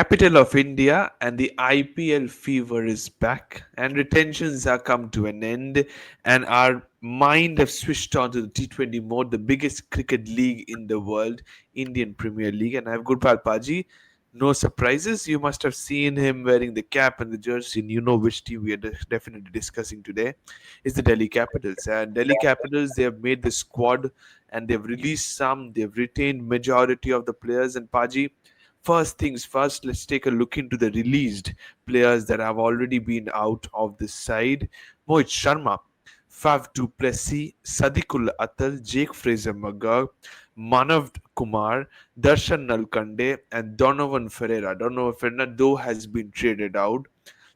Capital of India, and the IPL fever is back, and retentions are come to an end, and our mind have switched on to the T20 mode, the biggest cricket league in the world, Indian Premier League. And I have good pal Paji. No surprises. You must have seen him wearing the cap and the jersey, and you know which team we are definitely discussing today. Is the Delhi Capitals. And Delhi Capitals, they have made the squad, and they've released some. They've retained majority of the players. And Paji, first things first, let's take a look into the released players that have already been out of the side. Mohit Sharma, Fav du Plessis, Sadiqullah Atal, Jake Fraser-McGurk, Manvanth Kumar, Darshan Nalkande, and Donovan Ferreira. Donovan Ferreira, though, has been traded out.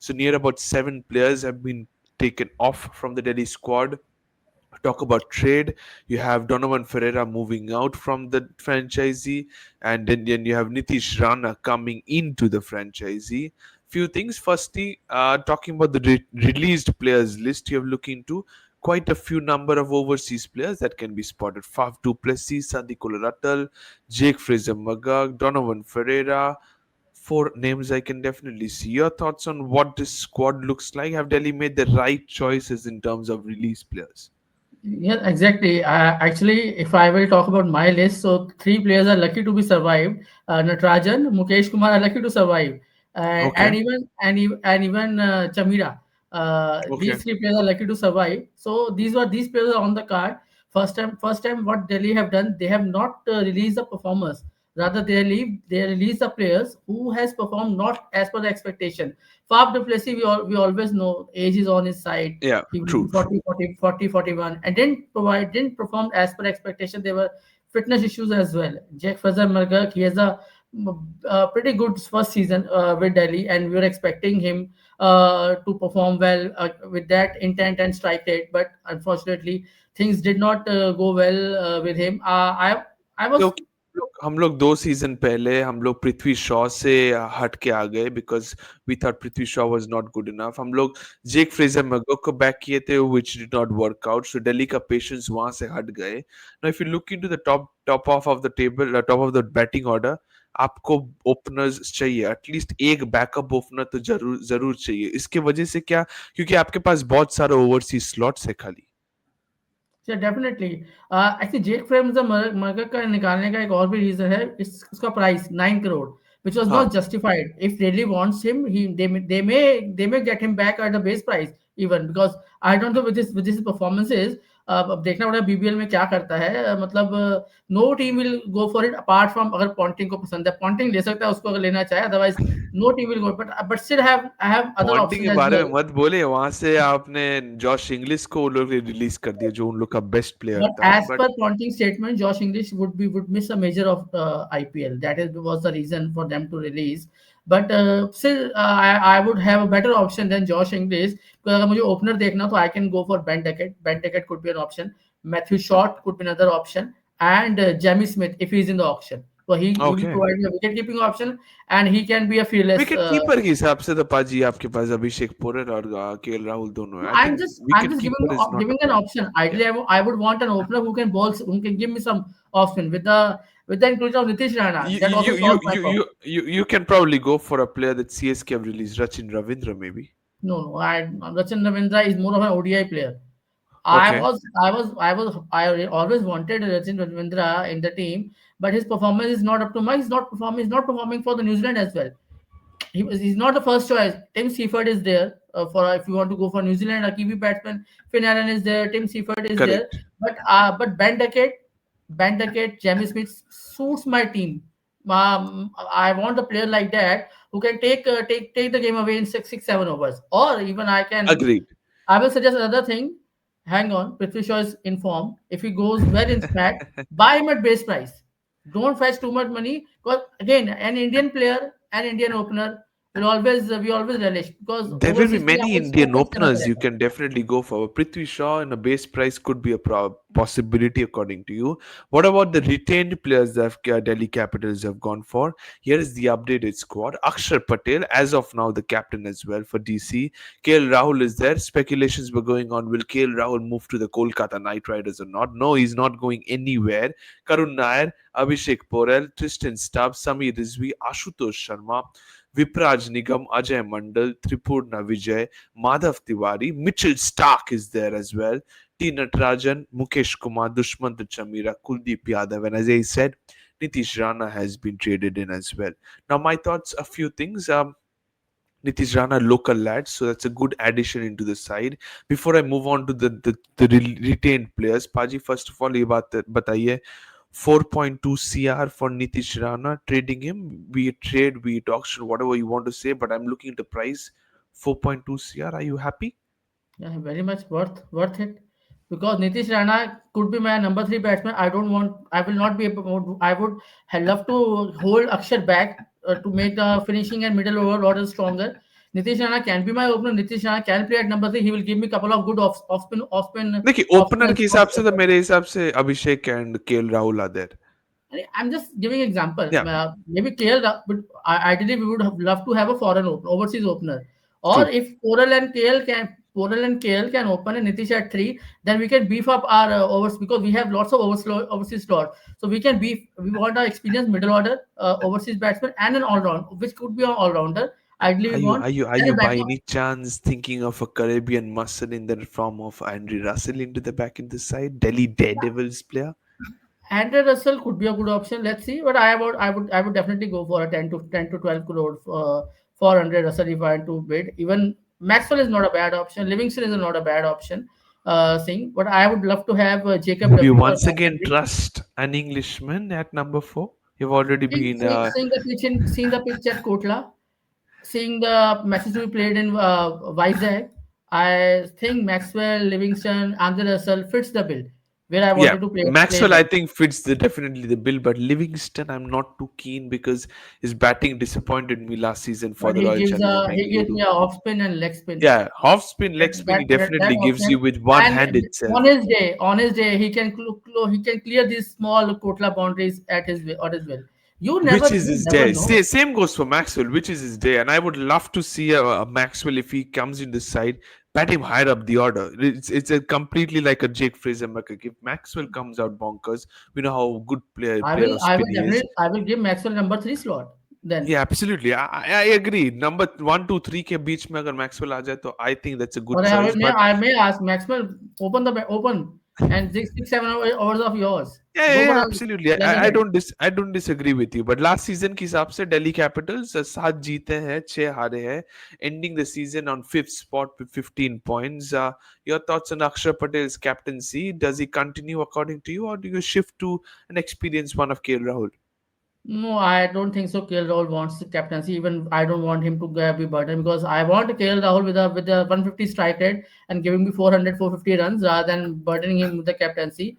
So near about 7 players have been taken off from the Delhi squad. Talk about trade, you have Donovan Ferreira moving out from the franchisee, and then you have Nitish Rana coming into the franchisee. Few things. Firstly, talking about the released players list, you have looked into quite a few number of overseas players that can be spotted. Faf du Plessis, Sadiqullah Atal, Jake Fraser-McGurk, Donovan Ferreira. Four names I can definitely see. Your thoughts on what this squad looks like? Have Delhi made the right choices in terms of release players? Yeah, exactly. Actually, if I will talk about my list, so three players are lucky to be survived. Natarajan, Mukesh Kumar are lucky to survive, Okay. and even Chameera. Okay. These three players are lucky to survive. So these players are on the card. First time, what Delhi have done, they have not released the performers. Rather, they release the players who has performed not as per the expectation. Fab du Plessis, we always know age is on his side. Yeah, He will be true, true. 41, and didn't perform as per expectation. There were fitness issues as well. Jack Fraser-McGurk, he has a pretty good first season with Delhi, and we were expecting him to perform well with that intent and strike rate. But unfortunately, things did not go well with him. I was क्योंकि हम लोग 2 season पहले हम लोग पृथ्वी शॉ से हट के आ गए because we thought Prithvi Shaw was not good enough. हम लोग जेक फ्रेजर मैगो को बैक किए थे which did not work out. So Delhi का पेशेंस वहां से हट गए. Now if you look into the top top of the table, top of the batting order, आपको ओपनर्स चाहिए. एटलीस्ट एक बैकअप ओपनर तो जरूर जरूर चाहिए. इसके वजह से क्या, क्योंकि आपके पास बहुत सारे ओवरसीज स्लॉट्स है खाली. Yeah, डेफिनेटली एक्चुअली जेक फ्रेम्स मर्गर का निकालने का एक और भी रीजन है. इसका प्राइस 9 करोड़, which was हाँ. not justified. If Delhi wants him, they may get him back at the base price even, because I don't know with this performances. अब देखना पड़ेगा बीबीएल में क्या करता है. मतलब no team will go for it apart from, अगर Ponting को पसंद है पॉन्टिंग ले सकता है उसको अगर लेना चाहे, otherwise no team will go. But still have I have other Ponting के ऑप्शंस एज बारे में वेल. मत बोले. वहां से आपने जॉश इंग्लिश को वो लोग ने रिलीज कर दिया जो उन लोग का बेस्ट प्लेयर But था. as but per Ponting statement, Josh English would miss a major of IPL. That is was the reason for them to release. But still, I would have a better option than Josh English. Because अगर मुझे opener देखना तो I can go for Ben Duckett. Ben Duckett could be an option. Matthew Short could be another option, and Jamie Smith if he's in the auction. So he will okay. provide me a wicket keeping option, and he can be a fearless. Wicket keeper के हिसाब से तो पाजी आपके पास अभिषेक पोरल और KL Rahul दोनों है. आई I'm think just I'm wicket just keeper is not a giving an problem. option. Ideally, I would want an opener who can bowl, who can give me some option with the inclusion of Nitish Rana. You That also you you solves my you problem. you you can probably go for a player that CSK have released, Rachin Ravindra maybe. No, Rachin Ravindra is more of an ODI player. Okay. I always wanted Rachin Ravindra in the team, but his performance is not up to mark. He's not performing for the New Zealand as well. He's not the first choice. Tim Seifert is there for if you want to go for New Zealand. A Kiwi batsman, Finn Allen is there. Tim Seifert is there. Correct. But Ben Duckett, Jamie Smith suits my team. I want a player like that who can take the game away in 6 7 overs. Or even Agreed. I will suggest another thing. Hang on, Prithvi Shaw is in form. If he goes well in spat, buy him at base price. Don't fetch too much money, because again, an Indian player, an Indian opener, we always relish because There will be overseas many players Indian focus cannot openers you record. can definitely go for. Prithvi Shaw in a base price could be a possibility according to you. What about the retained players that Delhi Capitals have gone for? Here is the updated squad. Akshar Patel, as of now, the captain as well for DC. KL Rahul is there. Speculations were going on. Will KL Rahul move to the Kolkata Knight Riders or not? No, he's not going anywhere. Karun Nair, Abishek Porel, Tristan Stubbs, Samir Rizvi, Ashutosh Sharma, Vipraj Nigam, Ajay Mandal, Tripurana Vijay, Madhav Tiwari, Mitchell Starc is there as well. T. Natarajan, Mukesh Kumar, Dushmantha Chameera, Kuldeep Yadav, and as I said, Nitish Rana has been traded in as well. Now, my thoughts, a few things. Nitish Rana, local lad, so that's a good addition into the side. Before I move on to the retained players, Paji, first of all, ये बात बताइए 4.2 CR for Nitish Rana, trading him, be it trade, be it auction, whatever you want to say, but I'm looking at the price 4.2 CR. Are you happy? Yeah, very much worth it because Nitish Rana could be my number three batsman. I don't want. I will not be able. I would love to hold Akshar back to make the finishing and middle over order stronger. Nitish Rana can be my opener. Nitish Rana can play at number three. He will give me couple of good देखिए off opener spin के हिसाब slots से as तो well. मेरे हिसाब से Abhishek and KL Rahul are there. I'm just giving example. Yeah, Maybe KL, but ideally we would have loved to have a foreign opener, overseas opener. Or true. if Porel and KL can open and Nitish at three, then we can beef up our overs because we have lots of overseas slots. So we can beef. We want our experienced middle order overseas batsman and an all round, which could be an all rounder. Ideally, Are we you want are you are and a you by backup. any chance thinking of a Caribbean muscle in the form of Andrew Russell into the back in the side, Delhi Daredevils player? Andre Russell could be a good option. Let's see, but I would definitely go for a 10 to 12 crore for Andre Russell if I had to bid. Even Maxwell is not a bad option. Livingston is not a bad option. Singh, but I would love to have Jacob Would you W or once again Henry. trust an Englishman at number four? You've already been. Seeing the pitch at Kotla, seeing the matches we played in Vizag, I think Maxwell, Livingston, Andre Russell fits the bill where I Yeah, wanted to play Maxwell I them. think fits definitely the bill, but Livingston I'm not too keen because his batting disappointed me last season for But the Royal he gives Bengaluru. me a off spin and leg spin. Yeah, half spin, leg spin he That definitely gives you option. with one And hand itself. on his day, he can clear these small Kotla boundaries at his will, or his will. Which is You his never day. know. Same goes for Maxwell, which is his day. And I would love to see a Maxwell if he comes in this side, bat him higher up the order. It's a completely like a Jake Fraser-McGurk. If Maxwell comes out bonkers, we know how good player of spin he is. I will give Maxwell number three slot. Then, Yeah, absolutely. I agree. Number one, two, three के बीच में अगर Maxwell आ जाए तो I think that's a good or choice. But I may ask Maxwell open and 6 7 hours of yours. yeah, yeah, Go for yeah, a absolutely. leather head. I don't disagree with you. But last season के हिसाब से Delhi Capitals 7 जीते हैं 6 हारे हैं, ending the season on fifth spot with 15 points. Your thoughts on Akshar Patel's captaincy? Does he continue according to you, or do you shift to an experienced one of KL Rahul? No, I don't think so. KL Rahul wants the captaincy. Even I don't want him to be burdened because I want KL Rahul with a 150 strike rate and giving me 450 runs rather than burdening him with the captaincy.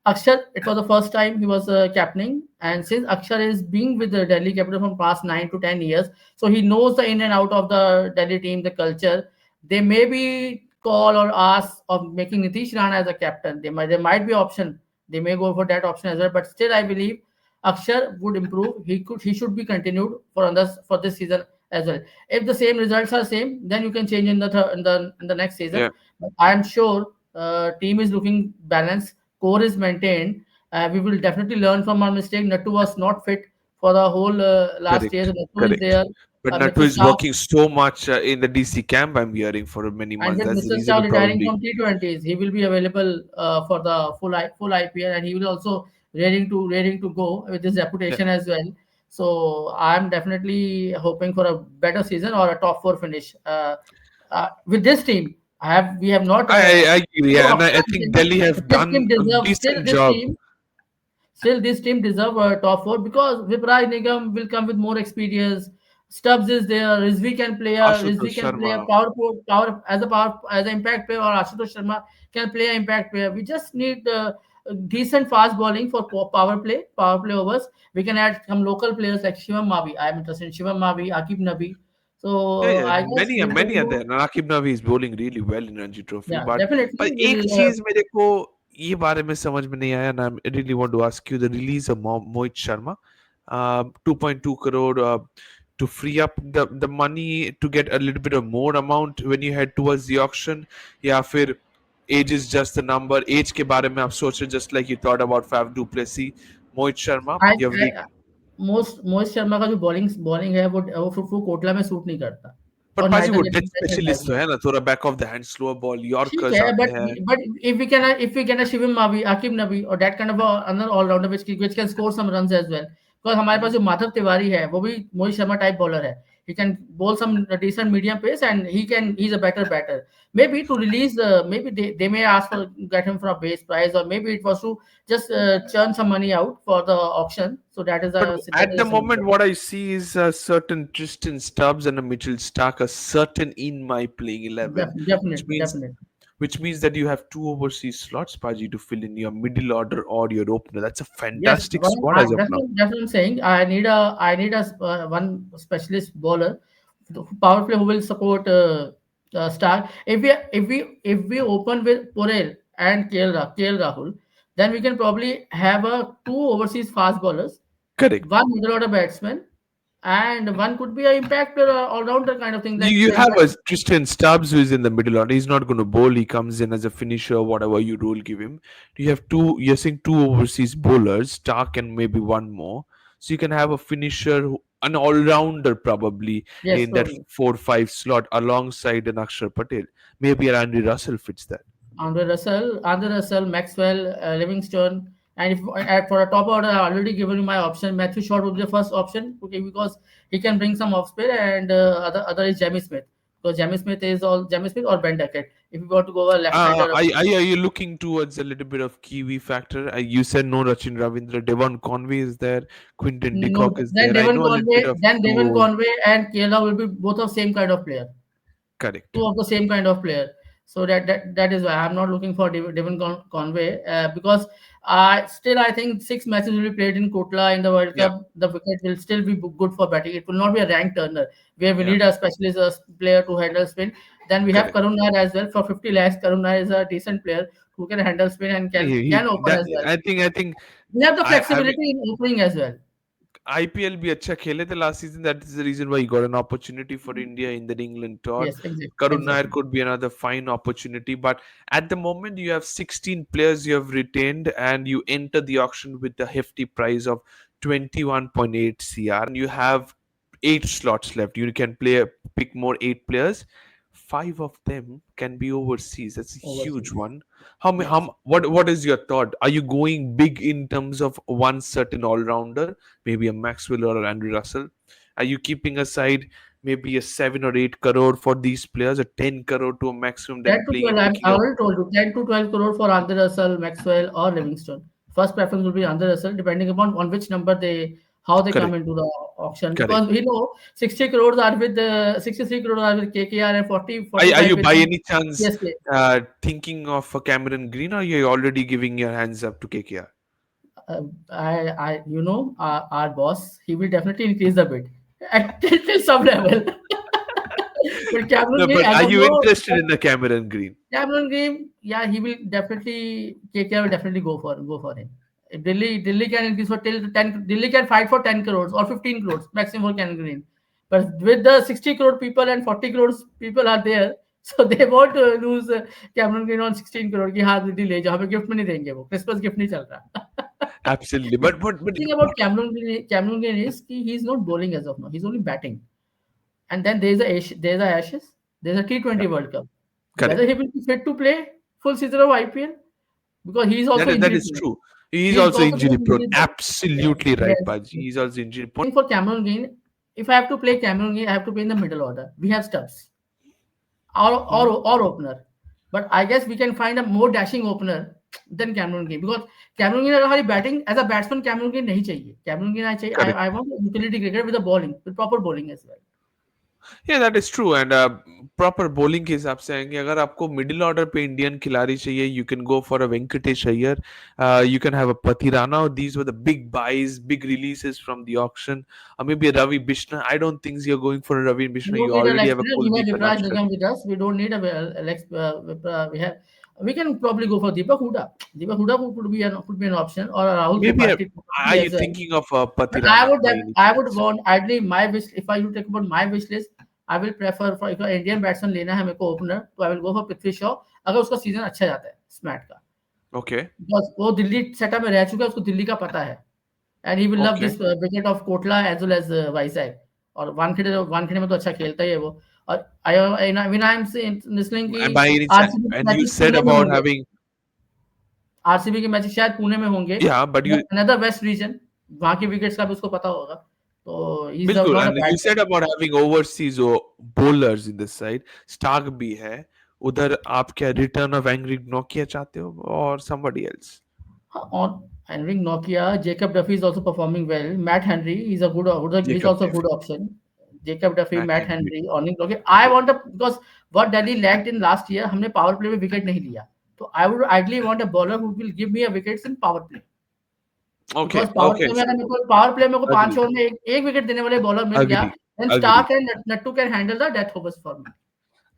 Akshar, it was the first time he was captaining, and since Akshar is being with the Delhi Capital from past 9 to 10 years, so he knows the in and out of the Delhi team, the culture. They may be call or ask of making Nitish Rana as a captain. There might be option. They may go for that option as well, but still I believe Akshar would improve. He should be continued for this season as well. If the same results are same, then you can change in in the next season. Yeah, But I am sure team is looking balanced, core is maintained. We will definitely learn from our mistake. Nattu was not fit for the whole last year. correct, Nattu is correct. there. But Natu Mr. is Shah working so much in the DC camp. I'm hearing for many and months. with That's the Mr. reason Shah he retiring probably. from T20s, he will be available for the full IPL, and he will also raring to go with his Yeah, reputation as well. So I'm definitely hoping for a better season or a top four finish. With this team, we have not I agree. two Yeah, and I options. think Delhi have This done team a deserves decent job. still, this team deserve a top four because Vipra Nigam will come with more experience. Stubbs is there. Rizvi Ashutosh can play a Sharma. power as an impact player, or Ashutosh Sharma can play an impact player. We just need decent fast bowling for power play overs. We can add some local players like Shivam Mavi. I am interested in Shivam Mavi, Akib Nabi. Yeah, So yeah, I guess we'll many are continue. there. And Akib Navi is bowling really well in Ranji Trophy. Yeah, definitely. But एक We'll चीज मेरे को ये बारे में समझ में नहीं आया, and I really want to ask you the release of Mohit Sharma, 2.2 crore to free up the money to get a little bit of more amount when you head towards the auction, या फिर age is just a number. Age के बारे में आप सोच रहे just like you thought about Faf du Plessis, Mohit Sharma, I, you have I Mohit Sharma का जो बॉलिंग है वो कोटला में सूट नहीं करता, पर और पाजी वो नाइट्रोजन डेथ स्पेशलिस्ट तो है ना, थोड़ा back of the hand slower ball ठीक यॉर्कर्स है, आते हैं. but if we can Shivim Mavi, Akib Nabi, or that kind of another all rounder which can score some runs as well. Because हमारे पास जो माधव तिवारी है वो भी मोहित शर्मा टाइप बॉलर है. He can bowl some decent medium pace, and he's a better batter. Maybe to release maybe they may ask for get him for a base price, or maybe it was to just churn some money out for the auction. So But that at is the a scenario. moment, what I see is a certain Tristan Stubbs and a Mitchell Stark are certain in my playing 11, which Definitely, means definitely. that you have two overseas slots, Paji, to fill in your middle order or your opener. That's a Yes, fantastic squad as of now. that's what I'm saying. I need a one specialist bowler, power play who will support Starc. If we open with Porel and KL Rahul, then we can probably have a two overseas fast bowlers, Correct. one middle order batsman, and one could be an impact player, all rounder kind of thing You like have that. a Tristan Stubbs who is in the middle order. He's not going to bowl. He comes in as a finisher, whatever you role give him. You have two. You're saying two overseas bowlers, Stark and maybe one more. So you can have a finisher, an all-rounder probably Yes, in that totally. 4-5 slot alongside an Akshar Patel. Maybe an Andy Russell fits that. Andre Russell, Maxwell, Livingstone, and if for a top order, I already given you my option. Matthew Short would be the first option, okay, because he can bring some off spin, and other is Jamie Smith, because Jamie Smith or Ben Duckett. If you want to go a left-hander, Are you looking towards a little bit of Kiwi factor? You said no Rachin Ravindra. Devon Conway is there. Quinton de no, Kock is there. I know a little bit of Then two Devon overs. Conway and Kayla will be both of same kind of player. Correct. Two of the same kind of player. So that is why I'm not looking for Devon Conway, because still I think six matches will be played in Kotla in the World Yeah. Cup. The wicket will still be good for batting. It will not be a rank turner where we Yeah. need a specialist player to handle spin. Then we have Correct. Karun Nair as well for 50 lakhs. Karun Nair is a decent player who can handle spin and can open That as well. I think We have the I have flexibility in opening as well. IPL भी अच्छा खेले थे last season. That is the reason why he got an opportunity for India in the England tour. Yes, exactly, Karun Nair exactly. could be another fine opportunity, but at the moment you have 16 players you have retained, and you enter the auction with the hefty price of 21.8 CR, and you have 8 slots left. You can pick more 8 players. 5 of them can be overseas. That's a huge Overseas. one. How Yes. what is your thought? Are you going big in terms of one certain all rounder, maybe a Maxwell or an Andrew Russell? Are you keeping aside maybe a 7 or 8 crore for these players, a 10 crore to a maximum, 10 then to 12, I picking up? already told you, 10 to 12 crore for Andre Russell, Maxwell, or Livingstone. First preference will be Andre Russell, depending upon on which number how they come Correct, into the auction. correct. Because we know 60 crores are with 63 crores are with KKR, and 40 Are 45 you with by any chance CSK. thinking of a Cameron Green, or are you already giving your hands up to KKR? Our boss, he will definitely increase the bid at till some level. But Cameron No, Green, but as are of you now, interested in the Cameron Green? Cameron Green, yeah, he will definitely KKR will definitely go for him. If Delhi can increase for till 10, Delhi can fight for 10 crores or 15 crores maximum for Cameron Green. But with the 60 crore people and 40 crores people are there, so they won't lose Cameron Green on 16 crore की हाँ दीदी ले जाओ हमें gift में नहीं देंगे वो क्रिसमस गिफ्ट नहीं चल रहा. Absolutely. But Thing about Cameron Green is he's not bowling as of now. He's only batting. And then there's a Ashes, there's a yeah, T20 World Cup. Whether correct. he will be fit to play full season of IPL, because he's also That injury is prone. true. He's He's also also injury got prone. injury prone. Yeah, Absolutely right, yes. Paji. He's also injury prone. Thing for Cameron Green, if I have to play Cameron Green, I have to play in the middle order. We have Stubbs or opener, but I guess we can find a more dashing opener than Cameron Green, because Cameron Green अगर हमारी batting as a batsman Cameron Green नहीं चाहिए. Cameron Green I चाहिए. Correct. I want a utility cricketer with a bowling, with proper bowling as well. Yeah, that is true. And proper bowling के हिसाब से आएंगे, अगर आपको मिडिल ऑर्डर पे इंडियन खिलाड़ी चाहिए, you can go for a Venkatesh Iyer, you can have a Patirana. These were the big buys, big releases from the auction. Or maybe a Ravi Bishna. I don't think you're going for a Ravi We Bishna. don't You need a already leg have a spinner. We have Kuldeep and Vipra Axar. Nigam with us. We don't need a leg Vipra. We can probably go for Deepak Huda. Deepak Huda could be an option, or Rahul Maybe Tripathi are you as well. thinking of But I Patirana would by that any I would chance? want ideally my wish. If I would take about my wish list, I will prefer for if Indian batsman लेना है मेरे को opener, तो I will go for Prithvi Shaw अगर उसका season अच्छा जाता है स्मैट का, Okay, because वो दिल्ली सेटअप में रह चुका है, उसको दिल्ली का पता है, and he will love okay. this wicket of Kotla as well as Vizag, और वानखेड़े में तो अच्छा खेलता ही है वो, और when I am listening कि And by any chance, RCB के and you matches said Pune में about होंगे, having, आरसीबी के मैचेस शायद पुणे में होंगे, yeah, but you another west region, वहाँ के विकेट्स का भी उसको पता होगा, तो ही इज बिल्कुल, not a and you bad said about having overseas bowlers in this side. Stark भी है उधर, आप क्या रिटर्न ऑफ एंग्री नोकिया चाहते हो और somebody else? on Henry Nokia. Jacob Duffy is also performing well. Matt Henry is a he's Jacob also a good Duffy, option. Jacob Duffy, Matt Matt Henry. Henry, Orning Nokia. I want a because what Delhi lacked in last year, हमने power play में wicket नहीं लिया. So I would ideally want a bowler who will give me a wickets in power play. Okay, Because power okay, play में अगर मेरे को power play में को 5 agree, ओवर में एक विकेट देने वाले बॉलर मिल गया, agree, then agree. Stark and Nattu can handle the death overs for me.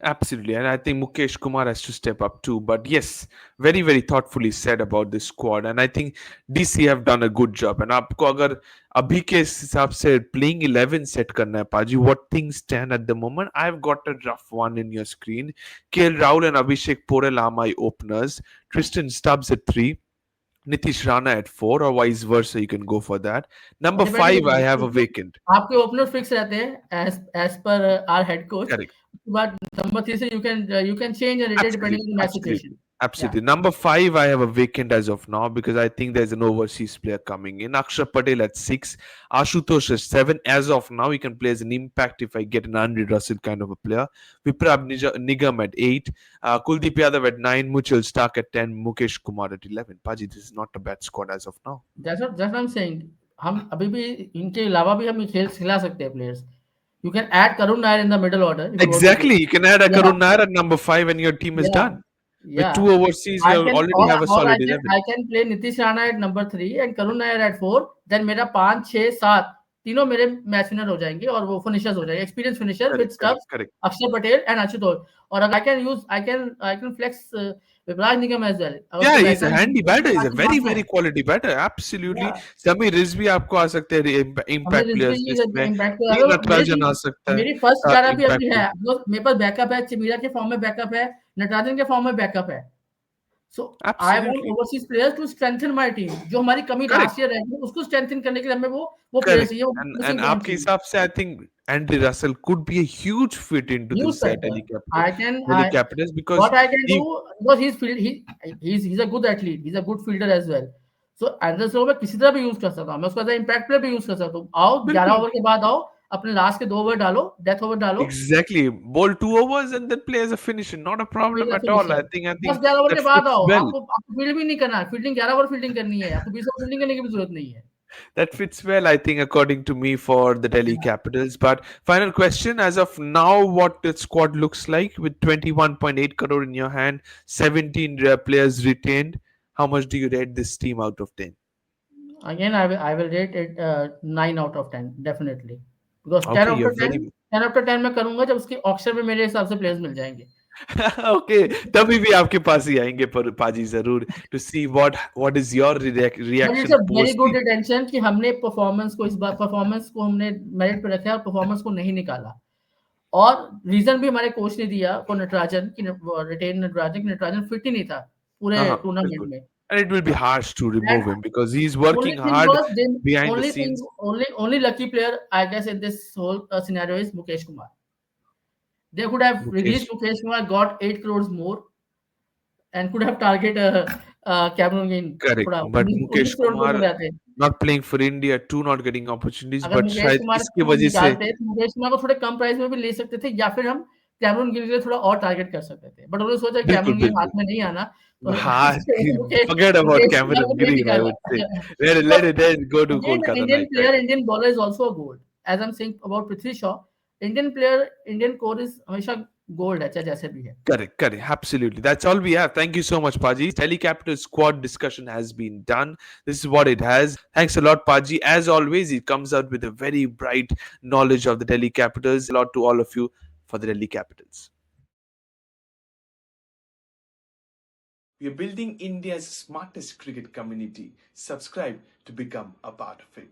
Absolutely, and I think Mukesh Kumar has to step up too. But yes, very very thoughtfully said about this squad, and I think DC have done a good job. And आपको अगर अभी के हिसाब से playing 11 set करना है पाजी, what things stand at the moment? I've got a rough one in your screen. KL Rahul and Abishek Porel are my openers. Tristan Stubbs at 3. Nitish Rana at 4, or vice versa. You can go for that. Number depend 5, I करेगा have a क्योंकि vacant. आपके opener fix रहते हैं as per our head coach, Correct. But number 3 से you can change and rotate depending Absolutely, on the match absolutely, situation. या absolutely. Number 5, I have a vacant as of now because I think there's an overseas player coming in. Axar Patel at 6, Ashutosh at 7. As of now, he can play as an impact if I get an Andre Russell kind of a player. Vipra Nigam at 8, Kuldeep Yadav at 9, Muchal Starc at 10, Mukesh Kumar at 11. Paji, this is not a bad squad as of now. That's I am saying, हम अभी भी इनके अलावा भी हम खेल खिला सकते हैं players. You can add Karun Nair in the middle order if you want to do. Exactly. You can add a या Karun Nair at number 5 and your team is या done. With या two overseas, you already have a और solid 11. I can play Nitish Rana at number 3 and Karun Nair at 4. Then मेरा 5 6 7 तीनों मेरे match winner हो जाएंगे और वो फिनिशर्स हो जाएंगे, experience finisher with Correct, correct, Stubbs, correct. Axar Patel and Ashutosh. और अगर I can flex Viraj Nigam as well, अगर Yeah, उसको he's a backend handy batter. He's a आके very, मारना very है. quality batter. Absolutely. या Sami Rizvi आपको आ सकते हैं हमें impact रिजवी players list में. इम्पैक्ट T तो Natarajan आ सकता है मेरी फर्स्ट 11 भी impact अभी है, player. because मेरे पास बैकअप है, चमीरा के फॉर्म में बैकअप है, नटराजन के फॉर्म में बैकअप है. So I want Absolutely. overseas players to strengthen my team. जो हमारी कमी Correct, लास्ट ईयर रही उसको strengthen करने के लिए हमें वो प्लेयर correct. चाहिए, वो And मिसिंग पॉइंट आपके चाहिए. हिसाब से I think Andy Russell could be a huge fit into use this करता है. I can Delhi I Capitals because what I can do, he because he's a good athlete, he's a good fielder as well. So Anderson को मैं किसी तरह भी use कर सकता हूँ, मैं उसको एज इम्पैक्ट प्लेयर भी यूज कर सकता हूँ. आओ 11 बिल्कुल ओवर के बाद आओ, अपने लास्ट के 2 ओवर डालो, डेथ ओवर डालो, exactly bowl 2 overs and then play as a finisher. Not a problem at all. Finisher. I बस think 11 ओवर that के बाद fits आओ, well. आपको फील्ड भी नहीं करना है, फील्डिंग 11 ओवर फील्डिंग करनी है, आपको 20 ओवर फील्डिंग करने की भी जरूरत नहीं है. That fits well, I think, according to me, for the Delhi Capitals. But final question: as of now, what the squad looks like with 21.8 crore in your hand, 17 players retained. How much do you rate this team out of 10? Again, I will rate it 9 out of 10 definitely, because 10 Okay, out you're of 10, very 10 out of 10 मैं करूंगा जब उसकी auction में मेरे हिसाब से players मिल जाएंगे. okay. तभी भी आपके पास ही आएंगे पर पाजी जरूर to see what is your but it's reaction a very post good the retention कि हमने परफॉर्मेंस को इस बार परफॉर्मेंस को हमने मेरिट पे रखा और परफॉर्मेंस को नहीं निकाला. और रीजन भी हमारे कोच ने दिया को नटराजन की रिटेन नटराजन की नटराजन फिट ही नहीं था पूरे uh-huh, टूर्नामेंट बिल्कुल. में. And it will be harsh to and remove him because he's only working thing hard was then behind the only thing scenes. only lucky player I guess in this whole scenario is Mukesh Kumar. They could have Mukesh. released Mukesh Kumar, got 8 crores more, and could have target Cameron Green. Correct. थोड़ा But 19 Mukesh 19 crore बोल Kumar रहे थे. not playing for India, too not getting opportunities. अगर But Mukesh शायद कुमार इसके को वजह से निकालते तो मुकेश कुमार को थोड़े कम प्राइस में भी ले सकते थे, या फिर हम कैमरून गिल के लिए थोड़ा और टारगेट कर सकते थे, बट उन्होंने सोचा बिल्कुल कैमरून गिल बिल्कुल. हाथ में नहीं आना, तो हाँ, Mukesh forget about Mukesh Kumar Cameron को नहीं Green, I निकाला. would say. Let it go to Again, an Kolkata Indian Knight player, Riders. Indian bowler is also a gold. As I'm saying about Prithvi Shaw, Indian player Indian core is हमेशा gold है, चाहे जैसे भी है. Correct, correct. Absolutely. That's all we have. Thank you so much, Paji. Telecapital squad discussion has been done. This is what it has. Thanks a lot, Paji. As always, it comes out with a very bright knowledge of the Delhi Capitals. A lot to all of you for the Delhi Capitals. We are building India's smartest cricket community. Subscribe to become a part of it.